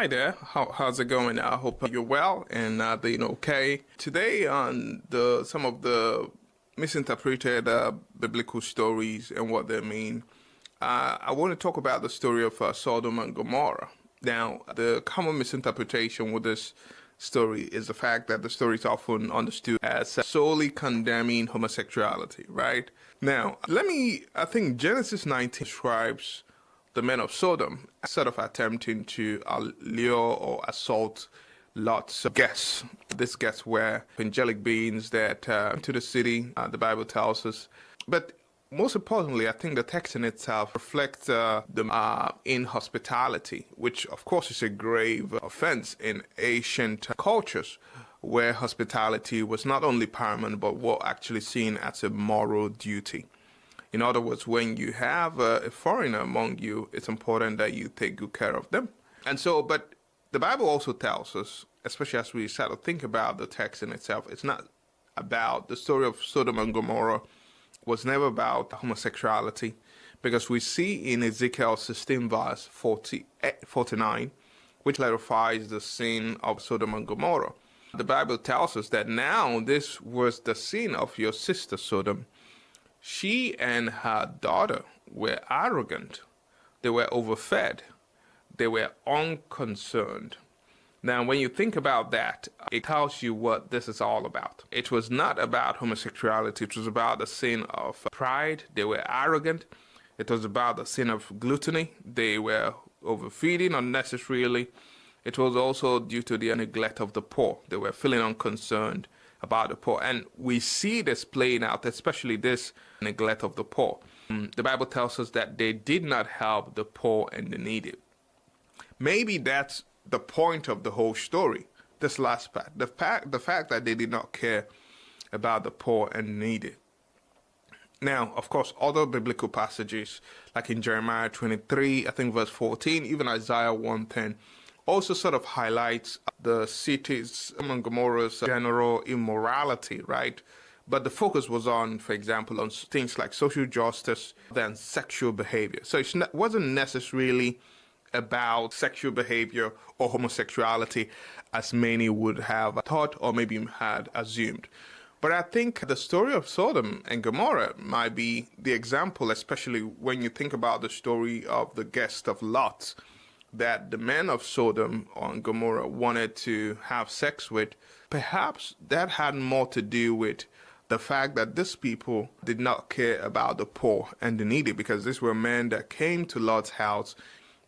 Hi there. How's it going? I hope you're well and doing okay. Today on some of the misinterpreted biblical stories and what they mean, I want to talk about the story of Sodom and Gomorrah. Now, the common misinterpretation with this story is the fact that the story is often understood as solely condemning homosexuality, right? Now, I think Genesis 19 describes the men of Sodom sort of attempting to lure or assault Lot's guests. These guests were angelic beings that to the city, the Bible tells us. But most importantly, I think the text in itself reflects the inhospitality, which of course is a grave offense in ancient cultures, where hospitality was not only paramount but was actually seen as a moral duty. In other words, when you have a foreigner among you, it's important that you take good care of them. And so, but the Bible also tells us, especially as we start to think about the text in itself, it's not about the story of Sodom and Gomorrah was never about homosexuality, because we see in Ezekiel 16 verse 49, which clarifies the sin of Sodom and Gomorrah. The Bible tells us that now this was the sin of your sister Sodom. She and her daughter were arrogant. They were overfed. They were unconcerned. Now, when you think about that, it tells you what this is all about. It was not about homosexuality. It was about the sin of pride. They were arrogant. It was about the sin of gluttony. They were overfeeding unnecessarily. It was also due to the neglect of the poor. They were feeling unconcerned about the poor. And we see this playing out, especially this neglect of the poor. The Bible tells us that they did not help the poor and the needy. Maybe that's the point of the whole story, this last part. The fact that they did not care about the poor and the needy. Now, of course, other biblical passages, like in Jeremiah 23, I think verse 14, even Isaiah 1:10, also sort of highlights the cities among Gomorrah's general immorality, right? But the focus was on, for example, on things like social justice than sexual behavior. So it wasn't necessarily about sexual behavior or homosexuality as many would have thought or maybe had assumed. But I think the story of Sodom and Gomorrah might be the example, especially when you think about the story of the guest of Lot, that the men of Sodom and Gomorrah wanted to have sex with. Perhaps that had more to do with the fact that these people did not care about the poor and the needy, because these were men that came to Lot's house.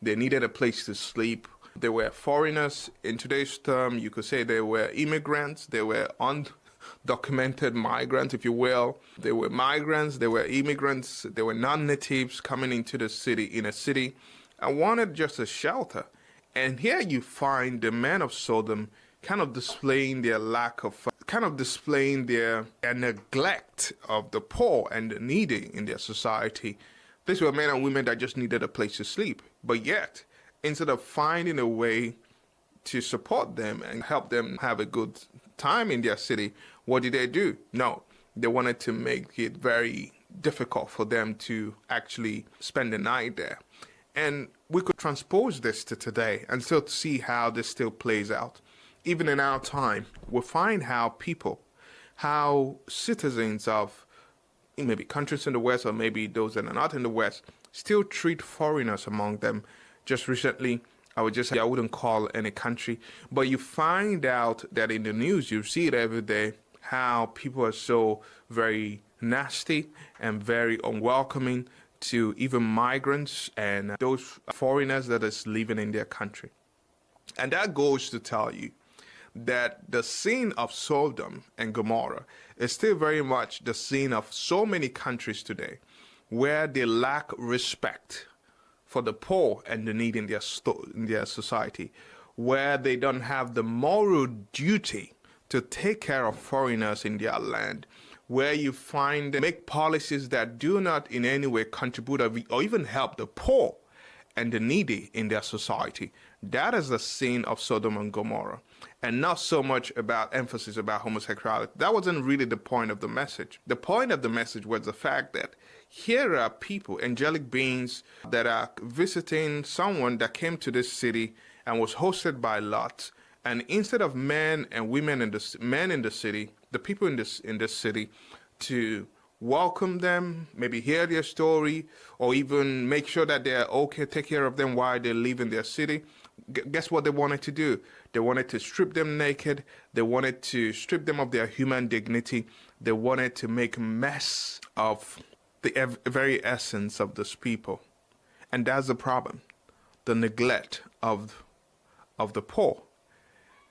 They needed a place to sleep. They were foreigners. In today's term, you could say they were immigrants. They were undocumented migrants, if you will. They were migrants. They were immigrants. They were non-natives coming into the city, in a city, and wanted just a shelter. And here you find the men of Sodom kind of displaying their their neglect of the poor and the needy in their society. These were men and women that just needed a place to sleep. But yet, instead of finding a way to support them and help them have a good time in their city, what did they do? No, they wanted to make it very difficult for them to actually spend the night there. And we could transpose this to today and still see how this still plays out. Even in our time, we find how citizens of maybe countries in the West or maybe those that are not in the West still treat foreigners among them. Just recently, I wouldn't call any country, but you find out that in the news, you see it every day, how people are so very nasty and very unwelcoming to even migrants and those foreigners that is living in their country. And that goes to tell you that the sin of Sodom and Gomorrah is still very much the sin of so many countries today, where they lack respect for the poor and the needy in their society, where they don't have the moral duty to take care of foreigners in their land, where you find them make policies that do not in any way contribute or even help the poor and the needy in their society. That is the sin of Sodom and Gomorrah, and not so much about emphasis about homosexuality. That wasn't really the point of the message. The point of the message was the fact that here are people, angelic beings, that are visiting someone that came to this city and was hosted by Lot. And instead of men and women in the city, the people in this city, to welcome them, maybe hear their story, or even make sure that they're okay, take care of them while they live in their city, guess what they wanted to do? They wanted to strip them naked. They wanted to strip them of their human dignity. They wanted to make a mess of the very essence of this people. And that's the problem, the neglect of the poor,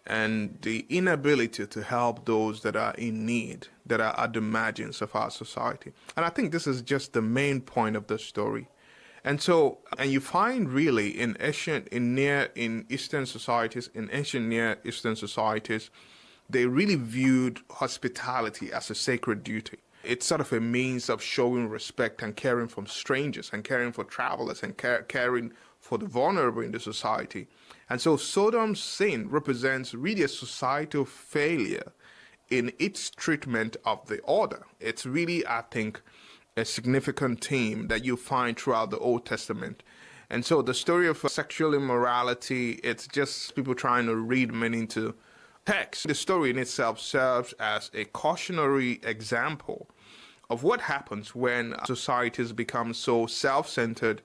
and the inability to help those that are in need, that are at the margins of our society. And I think this is just the main point of the story. And so, and you find really in ancient Near Eastern societies, they really viewed hospitality as a sacred duty. It's sort of a means of showing respect and caring for strangers and caring for travelers and caring for the vulnerable in the society. And so Sodom's sin represents really a societal failure in its treatment of the order. It's really, I think, a significant theme that you find throughout the Old Testament. And so the story of sexual immorality, it's just people trying to read meaning to text. The story in itself serves as a cautionary example of what happens when societies become so self-centered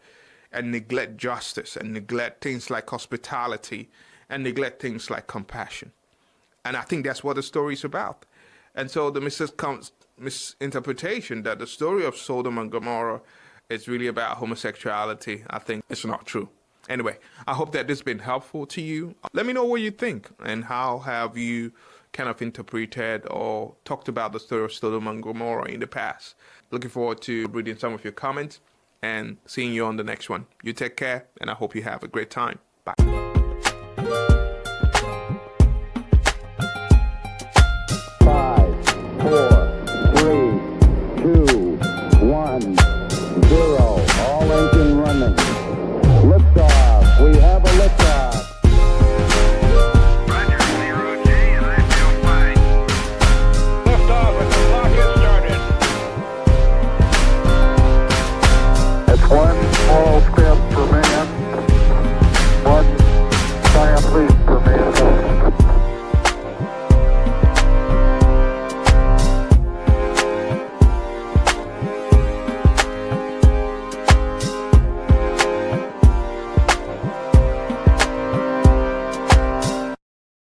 and neglect justice and neglect things like hospitality and neglect things like compassion. And I think that's what the story is about. And so the misinterpretation that the story of Sodom and Gomorrah is really about homosexuality, I think it's not true. Anyway, I hope that this has been helpful to you. Let me know what you think and how have you kind of interpreted or talked about the story of Sodom and Gomorrah in the past. Looking forward to reading some of your comments and seeing you on the next one. You take care, and I hope you have a great time. Bye.